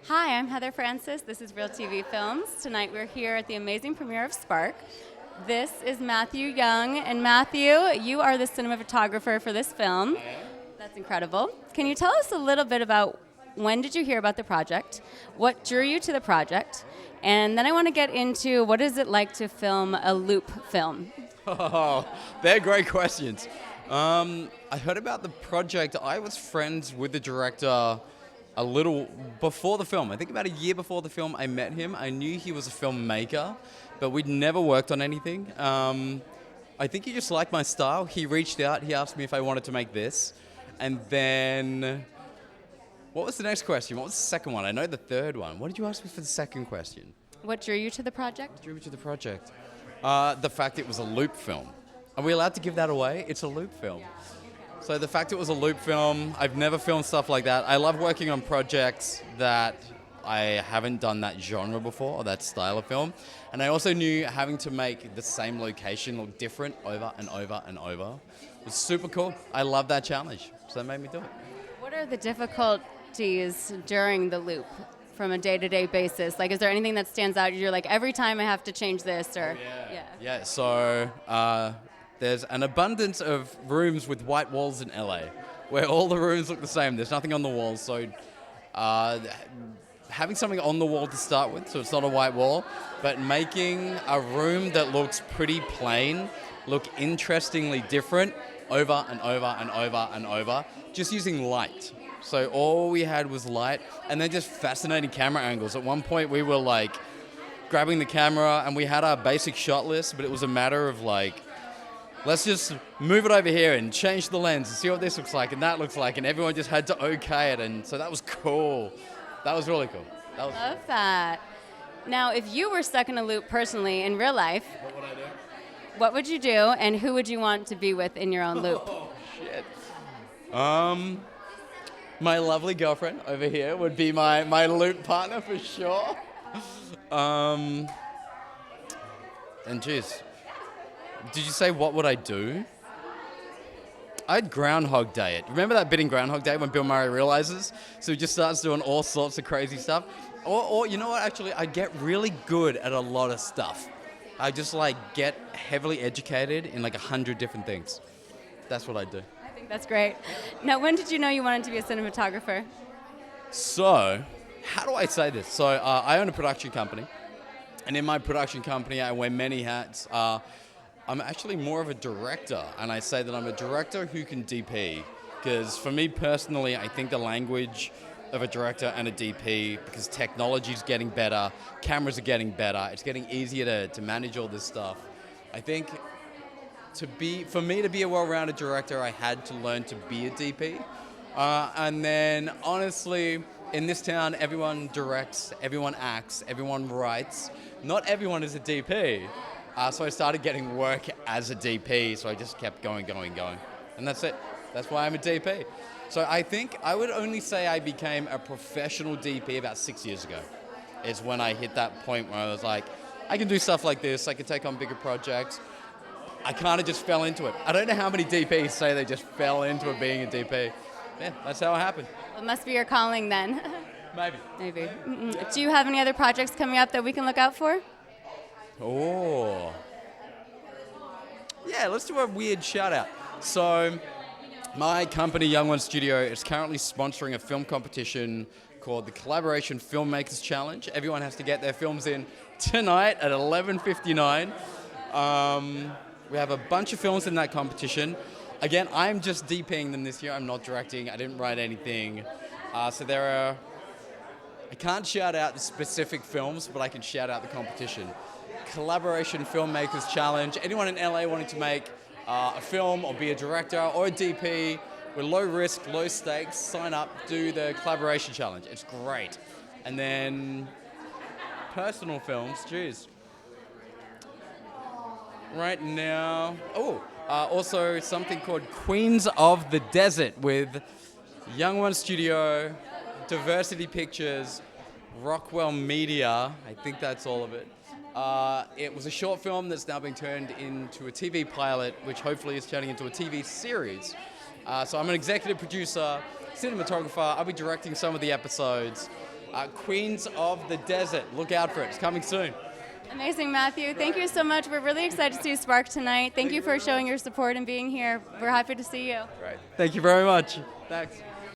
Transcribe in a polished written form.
Hi, I'm Heather Francis. This is Real TV Films. Tonight we're here at the amazing premiere of Spark. This is Mathew Young. And Mathew, you are the cinematographer for this film. I am. That's incredible. Can you tell us a little bit about when did you hear about the project? What drew you to the project? And then I want to get into what is it like to film a loop film? Oh, they're great questions. I heard about the project. I was friends with the director a little before the film. I think about a year before the film I met him. I knew he was a filmmaker, but we'd never worked on anything. I think he just liked my style. He reached out. He asked me if I wanted to make this. And then, what was the next question? What was the second one? I know the third one. What did you ask me for the second question? What drew you to the project? What drew me to the project? The fact it was a loop film. Are we allowed to give that away? It's a loop film. So the fact it was a loop film, I've never filmed stuff like that. I love working on projects that I haven't done that genre before, or that style of film. And I also knew having to make the same location look different over and over and over was super cool. I love that challenge, so that made me do it. What are the difficulties during the loop from a day-to-day basis? Like, is there anything that stands out? You're like, every time I have to change this, or... Yeah, so there's an abundance of rooms with white walls in LA, where all the rooms look the same. There's nothing on the walls, so having something on the wall to start with, so it's not a white wall, but making a room that looks pretty plain look interestingly different over and over and over and over, just using light. So all we had was light, and then just fascinating camera angles. At one point we were like grabbing the camera, and we had our basic shot list, but it was a matter of like, let's just move it over here and change the lens and see what this looks like and that looks like, and everyone just had to okay it, and so that was cool. That was really cool. Love that. Now, if you were stuck in a loop personally in real life, What would I do? what would you do, and who would you want to be with in your own loop? Oh, shit. My lovely girlfriend over here would be my loop partner for sure. And geez, did you say what would I do? I'd Groundhog Day it. Remember that bit in Groundhog Day when Bill Murray realizes? So he just starts doing all sorts of crazy stuff. Or you know what, actually, I'd get really good at a lot of stuff. I just like get heavily educated in like 100 different things. That's what I'd do. I think that's great. Now, when did you know you wanted to be a cinematographer? So, how do I say this? So, I own a production company, and in my production company, I wear many hats. I'm actually more of a director, and I say that I'm a director who can DP, because for me personally, I think the language of a director and a DP, because technology is getting better, cameras are getting better, it's getting easier to manage all this stuff. I think for me to be a well-rounded director, I had to learn to be a DP. And then, honestly, in this town, everyone directs, everyone acts, everyone writes. Not everyone is a DP. So I started getting work as a DP, so I just kept going. And that's it. That's why I'm a DP. So I think I would only say I became a professional DP about 6 years ago. Is when I hit that point where I was like, I can do stuff like this, I can take on bigger projects. I kind of just fell into it. I don't know how many DPs say they just fell into it being a DP. Yeah, that's how it happened. Well, it must be your calling then. Maybe. Do you have any other projects coming up that we can look out for? Oh. Yeah, let's do a weird shout out. So, my company, Young One Studio, is currently sponsoring a film competition called the Collaboration Filmmakers Challenge. Everyone has to get their films in tonight at 11:59. We have a bunch of films in that competition. Again, I'm just DPing them this year. I'm not directing. I didn't write anything. So there are... I can't shout out the specific films, but I can shout out the competition. Collaboration Filmmakers Challenge. Anyone in LA wanting to make a film or be a director or a DP with low risk, low stakes, sign up, do the Collaboration Challenge. It's great. And then personal films, geez. Right now, also something called Queens of the Desert with Young One Studio, Diversity Pictures, Rockwell Media. I think that's all of it. It was a short film that's now being turned into a TV pilot, which hopefully is turning into a TV series. So I'm an executive producer, cinematographer. I'll be directing some of the episodes. Queens of the Desert. Look out for it. It's coming soon. Amazing, Matthew. Thank you so much. We're really excited to see you Spark tonight. Thank you for showing your support and being here. We're happy to see you. Great. Thank you very much. Thanks.